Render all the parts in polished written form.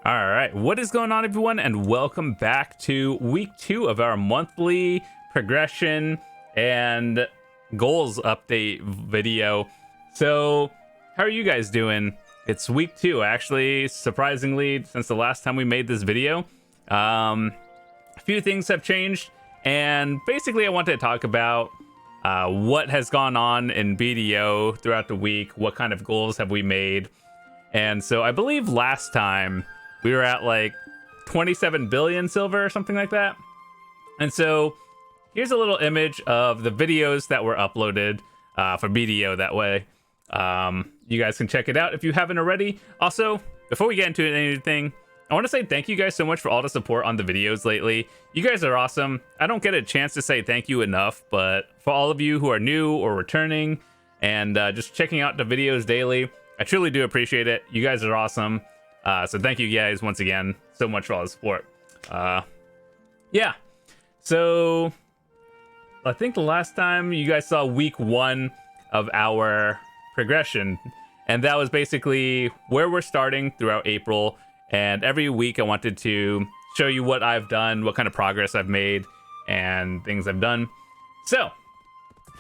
All right, what is going on, everyone, and welcome back to week 2 of our monthly progression and goals update video. So, how are you guys doing? It's week 2, actually, surprisingly, since the last time we made this video. A few things have changed, and basically I wanted to talk about what has gone on in BDO throughout the week, what kind of goals have we made. And so I believe last time we were at like 27 billion silver or something like that. And so here's a little image of the videos that were uploaded for BDO that way. You guys can check it out if you haven't already. Also, before we get into anything, I want to say thank you guys so much for all the support on the videos lately. You guys are awesome. I don't get a chance to say thank you enough, but for all of you who are new or returning and just checking out the videos daily, I truly do appreciate it. You guys are awesome. So thank you guys once again so much for all the support. Yeah. So I think the last time you guys saw week 1 of our progression, and that was basically where we're starting throughout April. And every week I wanted to show you what I've done, what kind of progress I've made, and things I've done. So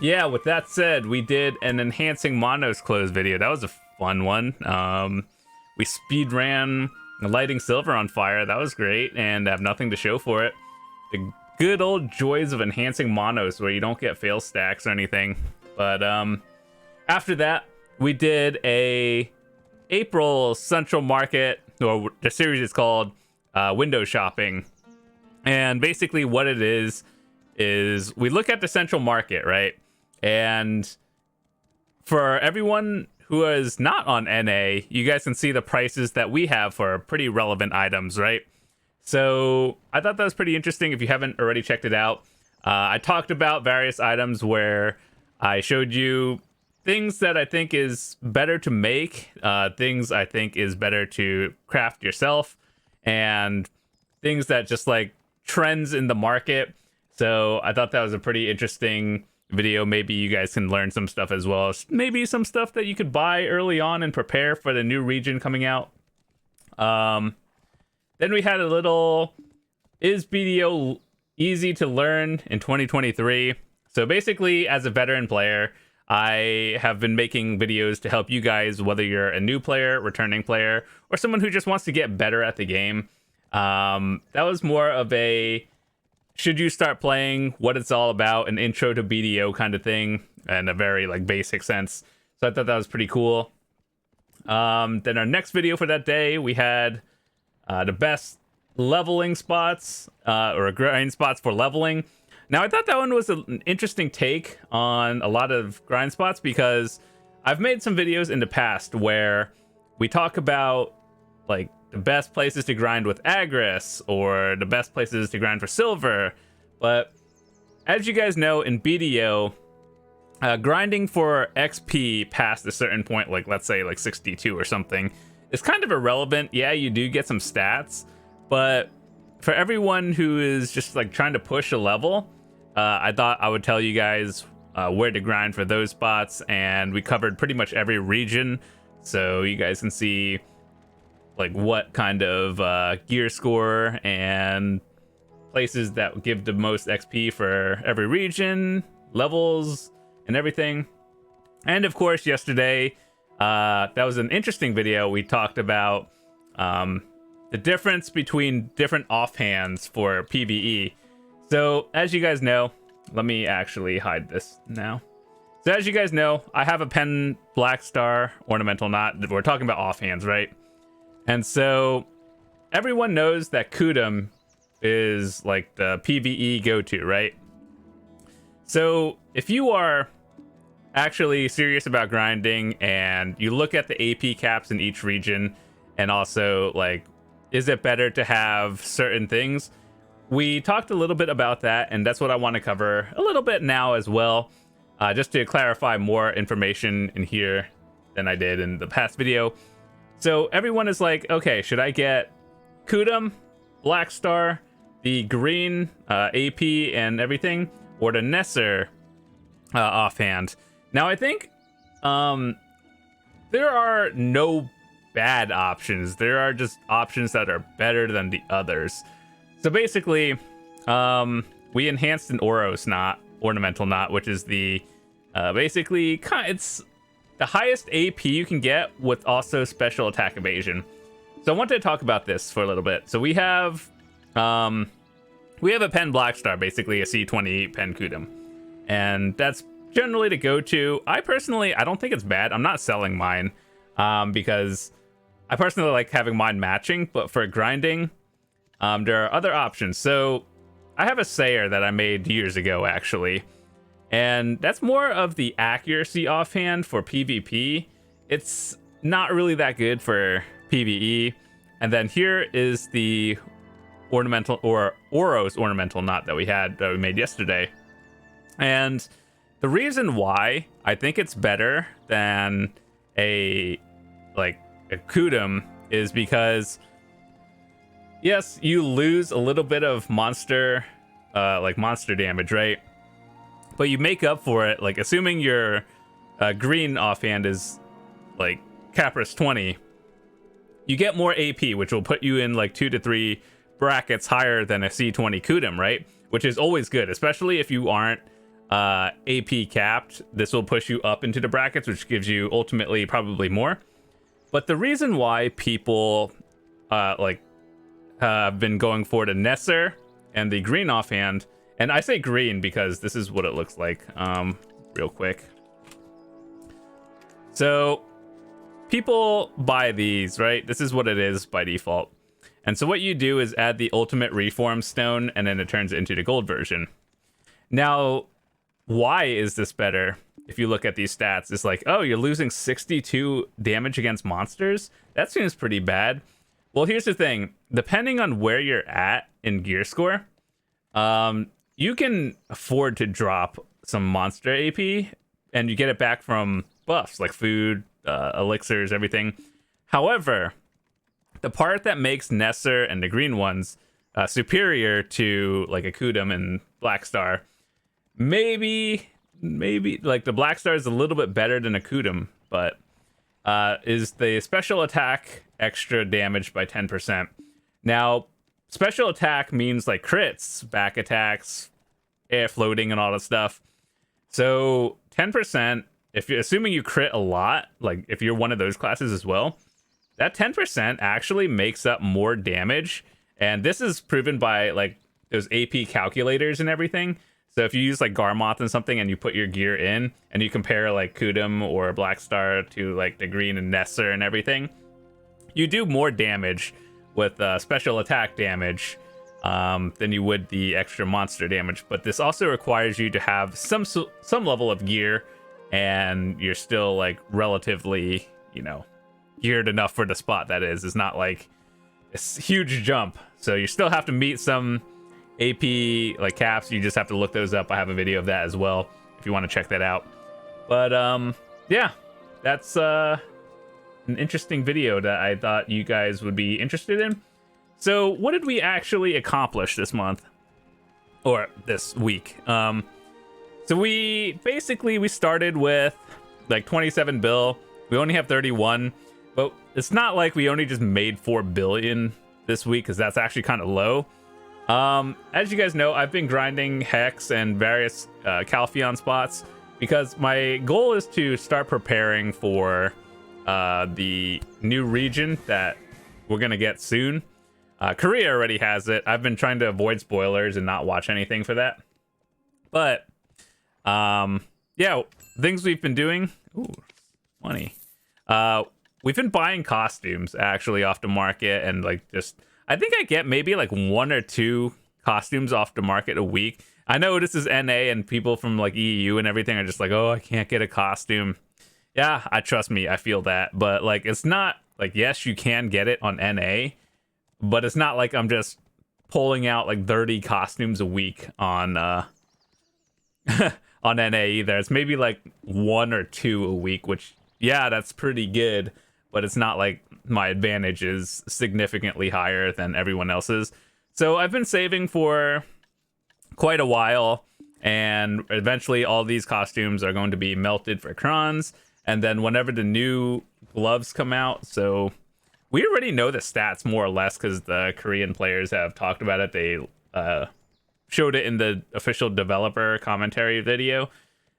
yeah, with that said, we did an enhancing Monos close video. That was a fun one. We speed ran lighting silver on fire. That was great, and I have nothing to show for it. The good old joys of enhancing monos where you don't get fail stacks or anything. But after that, we did a April Central Market, or the series is called Window Shopping. And basically what it is we look at the Central Market, right? And for everyone who is not on NA, you guys can see the prices that we have for pretty relevant items, right? So I thought that was pretty interesting if you haven't already checked it out. I talked about various items where I showed you things that I think is better to make, things I think is better to craft yourself, and things that just like trends in the market. So I thought that was a pretty interesting video. Maybe you guys can learn some stuff as well. Maybe some stuff that you could buy early on and prepare for the new region coming out. Then we had a little, is BDO easy to learn in 2023? So basically, as a veteran player, I have been making videos to help you guys, whether you're a new player, returning player, or someone who just wants to get better at the game. That was more of a, should you start playing, what it's all about, an intro to BDO kind of thing, in a very like basic sense. So I thought that was pretty cool. Then our next video for that day, we had the best leveling spots, or grind spots for leveling. Now I thought that one was an interesting take on a lot of grind spots, because I've made some videos in the past where we talk about like the best places to grind with Agris, or the best places to grind for silver. But as you guys know, in BDO, grinding for XP past a certain point, like let's say like 62 or something, is kind of irrelevant. Yeah, you do get some stats, but for everyone who is just like trying to push a level, I thought I would tell you guys where to grind for those spots, and we covered pretty much every region, so you guys can see like what kind of gear score and places that give the most XP for every region, levels, and everything. And of course, yesterday, that was an interesting video. We talked about the difference between different offhands for PvE. So as you guys know, let me actually hide this now. So as you guys know, I have a pen black star ornamental knot. We're talking about offhands, right? And so everyone knows that Kudum is like the PvE go-to, right? So if you are actually serious about grinding and you look at the AP caps in each region, and also like, is it better to have certain things? We talked a little bit about that, and that's what I want to cover a little bit now as well, just to clarify more information in here than I did in the past video. So everyone is like, okay, should I get Kudum, Black Star, the green AP and everything, or the Nesser offhand? Now I think there are no bad options. There are just options that are better than the others. So basically, we enhanced an ornamental knot, which is the basically it's the highest AP you can get with also special attack evasion. So I wanted to talk about this for a little bit. So we have a pen Blackstar, basically a C20 pen Kudum, and that's generally to go to. I don't think it's bad. I'm not selling mine because I personally like having mine matching, but for grinding, there are other options. So I have a Sayer that I made years ago, actually, and that's more of the accuracy offhand for PvP. It's not really that good for PvE. And then here is the ornamental or Oros ornamental knot that we made yesterday. And the reason why I think it's better than a Kudum is because yes, you lose a little bit of monster damage, right? But you make up for it, like assuming your green offhand is like Capris 20, you get more AP, which will put you in like 2 to 3 brackets higher than a C20 Kudum, right? Which is always good, especially if you aren't AP capped. This will push you up into the brackets, which gives you ultimately probably more. But the reason why people have been going for the Nesser and the green offhand, and I say green because this is what it looks like real quick. So people buy these, right? This is what it is by default. And so what you do is add the ultimate reform stone, and then it turns into the gold version. Now, why is this better? If you look at these stats, it's like, oh, you're losing 62 damage against monsters? That seems pretty bad. Well, here's the thing. Depending on where you're at in gear score, you can afford to drop some monster AP, and you get it back from buffs like food, elixirs, everything. However, the part that makes Nesser and the green ones superior to like a Kudum and Blackstar, maybe like the Blackstar is a little bit better than a Kudum, but is the special attack extra damage by 10%. Now, special attack means like crits, back attacks, air floating, and all that stuff. So 10%, if you're assuming you crit a lot, like if you're one of those classes as well, that 10% actually makes up more damage. And this is proven by like those AP calculators and everything. So if you use like Garmoth and something and you put your gear in and you compare like Kudum or Blackstar to like the green and Nesser and everything, you do more damage with special attack damage than you would the extra monster damage. But this also requires you to have some level of gear, and you're still like relatively, geared enough for the spot. That is, it's not like a huge jump. So you still have to meet some AP like caps. You just have to look those up. I have a video of that as well if you want to check that out. But yeah, that's an interesting video that I thought you guys would be interested in. So what did we actually accomplish this month or this week? So we started with like 27 bill. We only have 31, but it's not like we only just made 4 billion this week, because that's actually kind of low. As you guys know, I've been grinding Hex and various Calpheon spots because my goal is to start preparing for the new region that we're gonna get soon. Korea already has it. I've been trying to avoid spoilers and not watch anything for that. But yeah, things we've been doing. Ooh, money. We've been buying costumes actually off the market, and like just I think I get maybe like 1 or 2 costumes off the market a week. I know this is NA, and people from like EU and everything are just like, oh, I can't get a costume. Yeah, trust me, I feel that. But like, it's not like, yes, you can get it on NA, but it's not like I'm just pulling out like 30 costumes a week on on NA either. It's maybe like 1 or 2 a week, which yeah, that's pretty good, but it's not like my advantage is significantly higher than everyone else's. So I've been saving for quite a while, and eventually all these costumes are going to be melted for crons. And then whenever the new gloves come out, so we already know the stats more or less because the Korean players have talked about it. They showed it in the official developer commentary video.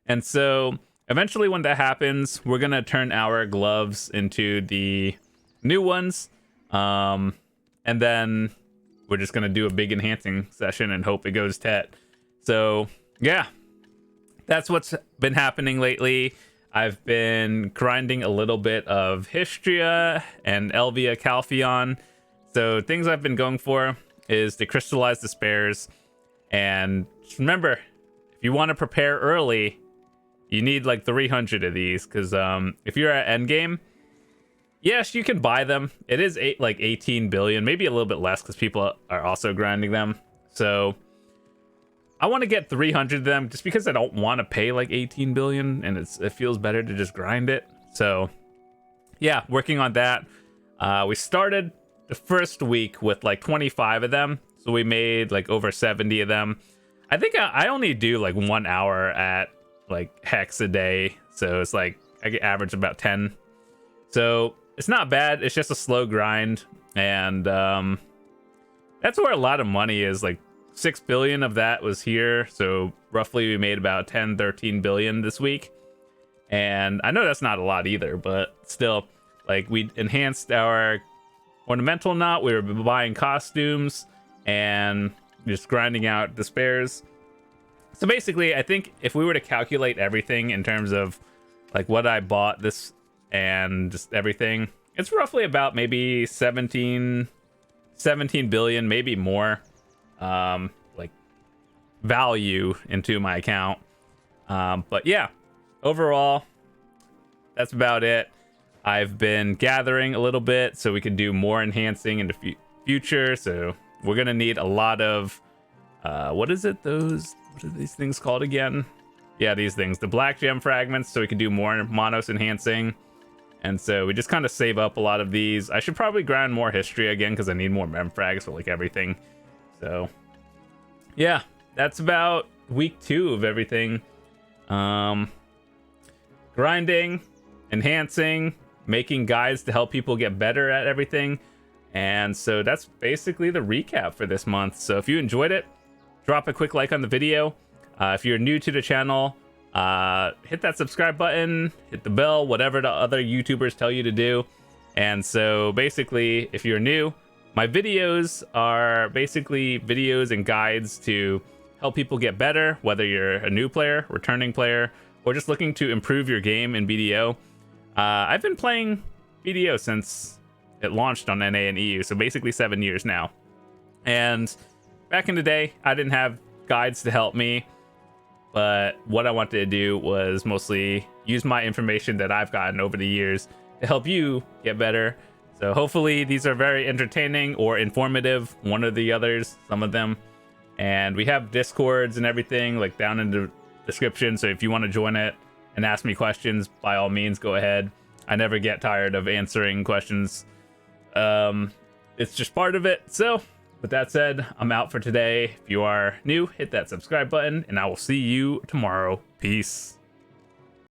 And so eventually when that happens, we're going to turn our gloves into the new ones. And then we're just going to do a big enhancing session and hope it goes tet. So yeah, that's what's been happening lately. I've been grinding a little bit of Histria and Elvia Calpheon. So things I've been going for is to crystallize the spares. And just remember, if you want to prepare early, you need like 300 of these. Because if you're at endgame, yes, you can buy them. It is like 18 billion, maybe a little bit less because people are also grinding them. So I want to get 300 of them just because I don't want to pay like 18 billion and it feels better to just grind it. So yeah, working on that. We started the first week with like 25 of them. So we made like over 70 of them. I think I only do like 1 hour at like Hex a day. So it's like I get average about 10. So it's not bad. It's just a slow grind. And that's where a lot of money is. Like 6 billion of that was here. So roughly we made about 10-13 billion this week. And I know that's not a lot either, but still, like, we enhanced our ornamental knot. We were buying costumes and just grinding out the spares. So basically, I think if we were to calculate everything in terms of like what I bought this and just everything, it's roughly about maybe 17 billion, maybe more, like value into my account. But yeah, overall, that's about it. I've been gathering a little bit so we can do more enhancing in the future. So we're gonna need a lot of what is it? What are these things called again? Yeah, these things, the black gem fragments, so we can do more monos enhancing. And so we just kind of save up a lot of these. I should probably grind more history again because I need more mem frags for like everything. So yeah, that's about week 2 of everything. Grinding, enhancing, making guides to help people get better at everything. And so that's basically the recap for this month. So if you enjoyed it, drop a quick like on the video. If you're new to the channel, hit that subscribe button, hit the bell, whatever the other YouTubers tell you to do. And so basically, if you're new, my videos are basically videos and guides to help people get better, whether you're a new player, returning player, or just looking to improve your game in BDO. I've been playing BDO since it launched on NA and EU, so basically 7 years now. And back in the day, I didn't have guides to help me, but what I wanted to do was mostly use my information that I've gotten over the years to help you get better. So hopefully these are very entertaining or informative, one or the others, some of them. And we have Discords and everything like down in the description, so if you want to join it and ask me questions, by all means, go ahead. I never get tired of answering questions. It's just part of it. So with that said, I'm out for today. If you are new, hit that subscribe button, and I will see you tomorrow. Peace.